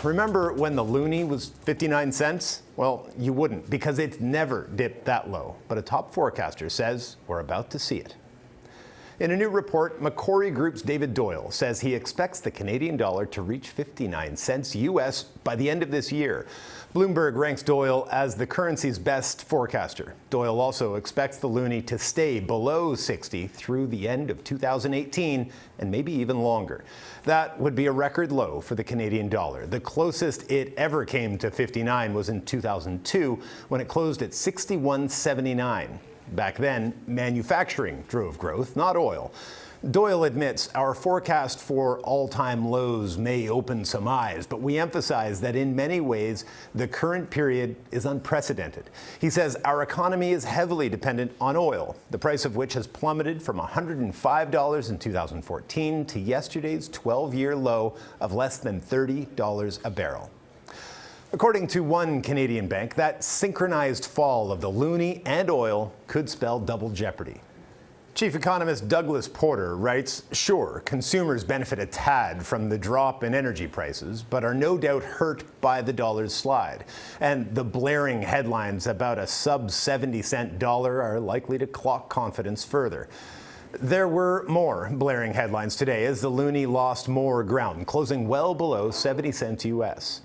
Remember when the loonie was 59 cents? Well, you wouldn't, because it's never dipped that low. But a top forecaster says we're about to see it. In a new report, Macquarie Group's David Doyle says he expects the Canadian dollar to reach 59 cents US by the end of this year. Bloomberg ranks Doyle as the currency's best forecaster. Doyle also expects the loonie to stay below 60 through the end of 2018 and maybe even longer. That would be a record low for the Canadian dollar. The closest it ever came to 59 was in 2002 when it closed at 61.79. Back then, manufacturing drove growth, not oil. Doyle admits our forecast for all-time lows may open some eyes, but we emphasize that in many ways, the current period is unprecedented. He says our economy is heavily dependent on oil, the price of which has plummeted from $105 in 2014 to yesterday's 12-year low of less than $30 a barrel. According to one Canadian bank, that synchronized fall of the loonie and oil could spell double jeopardy. Chief economist Douglas Porter writes, sure, consumers benefit a tad from the drop in energy prices, but are no doubt hurt by the dollar's slide. And the blaring headlines about a sub-70-cent dollar are likely to clock confidence further. There were more blaring headlines today as the loonie lost more ground, closing well below 70 cents US.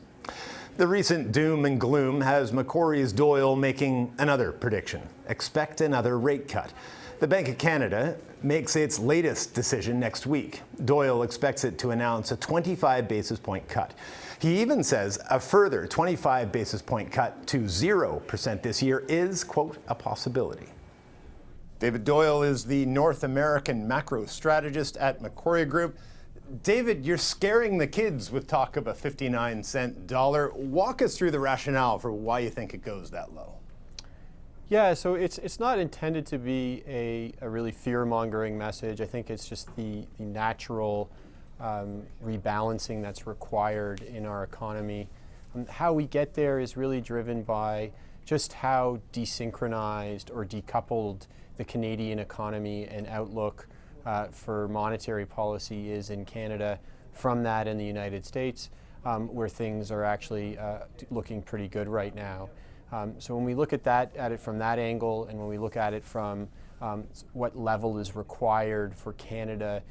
The recent doom and gloom has Macquarie's Doyle making another prediction. Expect another rate cut. The Bank of Canada makes its latest decision next week. Doyle expects it to announce a 25 basis point cut. He even says a further 25 basis point cut to 0% this year is, quote, a possibility. David Doyle is the North American macro strategist at Macquarie Group. David, you're scaring the kids with talk of a 59-cent dollar. Walk us through the rationale for why you think it goes that low. Yeah, so it's not intended to be a really fear-mongering message. I think it's just the natural rebalancing that's required in our economy. How we get there is really driven by just how desynchronized or decoupled the Canadian economy and outlook for monetary policy is in Canada from that in the United States, where things are actually looking pretty good right now. So when we look at it from that angle, and when we look at it from what level is required for Canada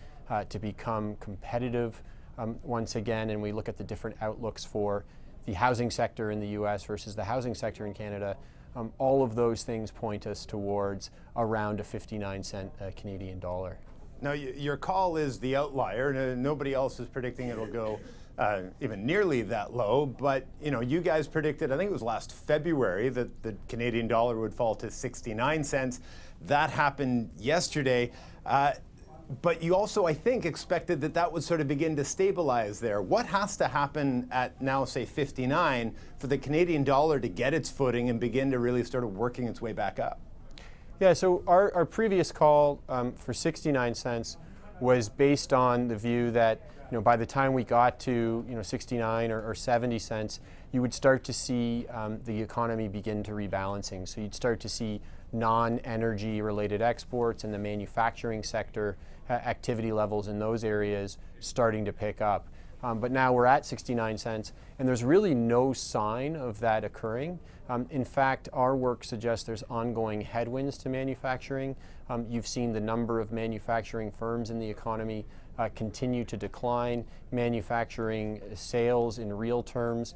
to become competitive once again, and we look at the different outlooks for the housing sector in the US versus the housing sector in Canada, all of those things point us towards around a 59-cent Canadian dollar. Now, your call is the outlier. Nobody else is predicting it'll go even nearly that low, but you guys predicted, I think it was last February, that the Canadian dollar would fall to 69 cents. That happened yesterday, but you also, I think, expected that would sort of begin to stabilize there. What has to happen at now, say, 59 for the Canadian dollar to get its footing and begin to really start working its way back up? Yeah, so our previous call for 69 cents was based on the view that by the time we got to 69 or 70 cents, you would start to see the economy begin to rebalancing. So you'd start to see non-energy related exports and the manufacturing sector activity levels in those areas starting to pick up. But now we're at 69 cents, and there's really no sign of that occurring. In fact, our work suggests there's ongoing headwinds to manufacturing. You've seen the number of manufacturing firms in the economy continue to decline. Manufacturing sales in real terms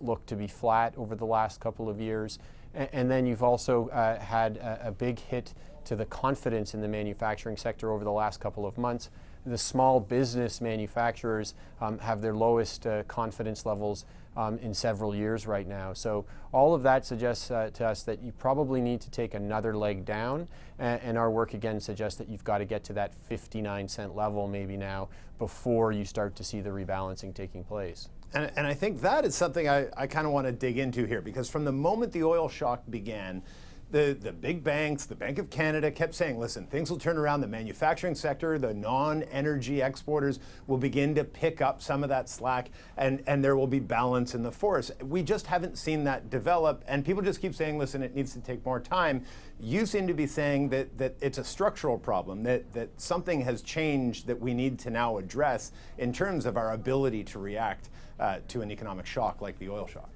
look to be flat over the last couple of years. And then you've also had a big hit to the confidence in the manufacturing sector over the last couple of months. The small business manufacturers have their lowest confidence levels in several years right now. So all of that suggests to us that you probably need to take another leg down, and our work again suggests that you've got to get to that 59-cent level maybe now before you start to see the rebalancing taking place. And I think that is something I kind of want to dig into here, because from the moment the oil shock began, the big banks, the Bank of Canada kept saying, listen, things will turn around. The manufacturing sector, the non-energy exporters will begin to pick up some of that slack, and there will be balance in the force. We just haven't seen that develop, and people just keep saying, listen, it needs to take more time. You seem to be saying that it's a structural problem, that something has changed that we need to now address in terms of our ability to react to an economic shock like the oil shock.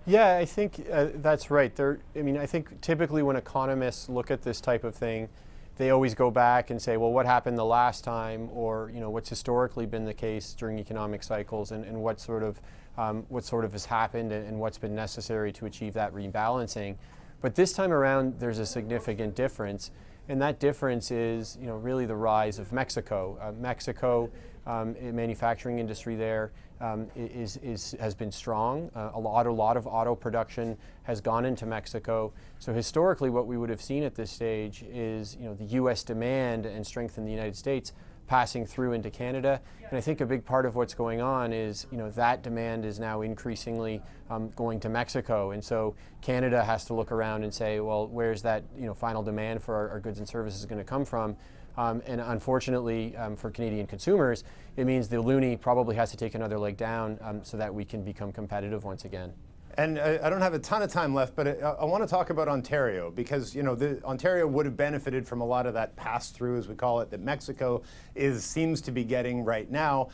Yeah, I think that's right. I think typically when economists look at this type of thing, they always go back and say, well, what happened the last time, or what's historically been the case during economic cycles, and what sort of has happened, and what's been necessary to achieve that rebalancing. But this time around, there's a significant difference, and that difference is really the rise of Mexico. Mexico, manufacturing industry there has been strong. A lot of auto production has gone into Mexico. So historically, what we would have seen at this stage is the U.S. demand and strength in the United States passing through into Canada. And I think a big part of what's going on is that demand is now increasingly going to Mexico. And so Canada has to look around and say, well, where's that final demand for our goods and services going to come from? And unfortunately for Canadian consumers, it means the loonie probably has to take another leg down so that we can become competitive once again. And I don't have a ton of time left, but I want to talk about Ontario, because Ontario would have benefited from a lot of that pass-through, as we call it, that Mexico seems to be getting right now.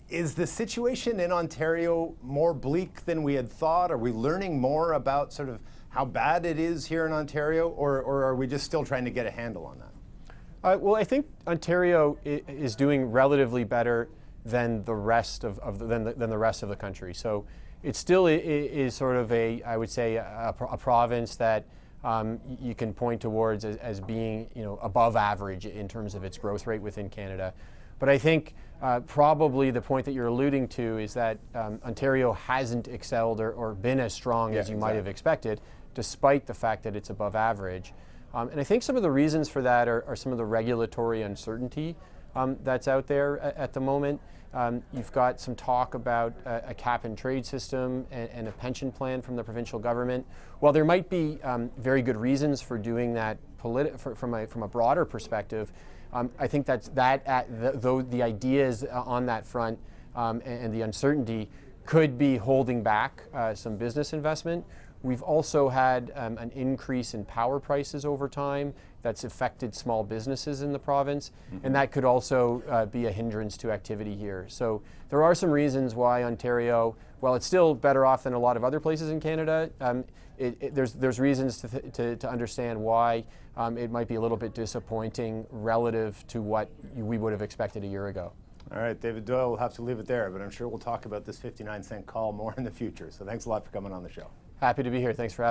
Is the situation in Ontario more bleak than we had thought? Are we learning more about sort of how bad it is here in Ontario, or are we just still trying to get a handle on that? Well, I think Ontario is doing relatively better than the rest of the rest of the country. So it still is sort of I would say a province that you can point towards as being above average in terms of its growth rate within Canada. But I think probably the point that you're alluding to is that Ontario hasn't excelled or been as strong as you might have expected, despite the fact that it's above average. And I think some of the reasons for that are some of the regulatory uncertainty that's out there at the moment. You've got some talk about a cap and trade system and a pension plan from the provincial government. While there might be very good reasons for doing that from a broader perspective, I think though the ideas on that front and the uncertainty could be holding back some business investment. We've also had an increase in power prices over time that's affected small businesses in the province, and that could also be a hindrance to activity here. So there are some reasons why Ontario, while it's still better off than a lot of other places in Canada, there's reasons to understand why it might be a little bit disappointing relative to what we would have expected a year ago. All right, David Doyle, we'll have to leave it there, but I'm sure we'll talk about this 59-cent call more in the future. So thanks a lot for coming on the show. Happy to be here. Thanks for having me.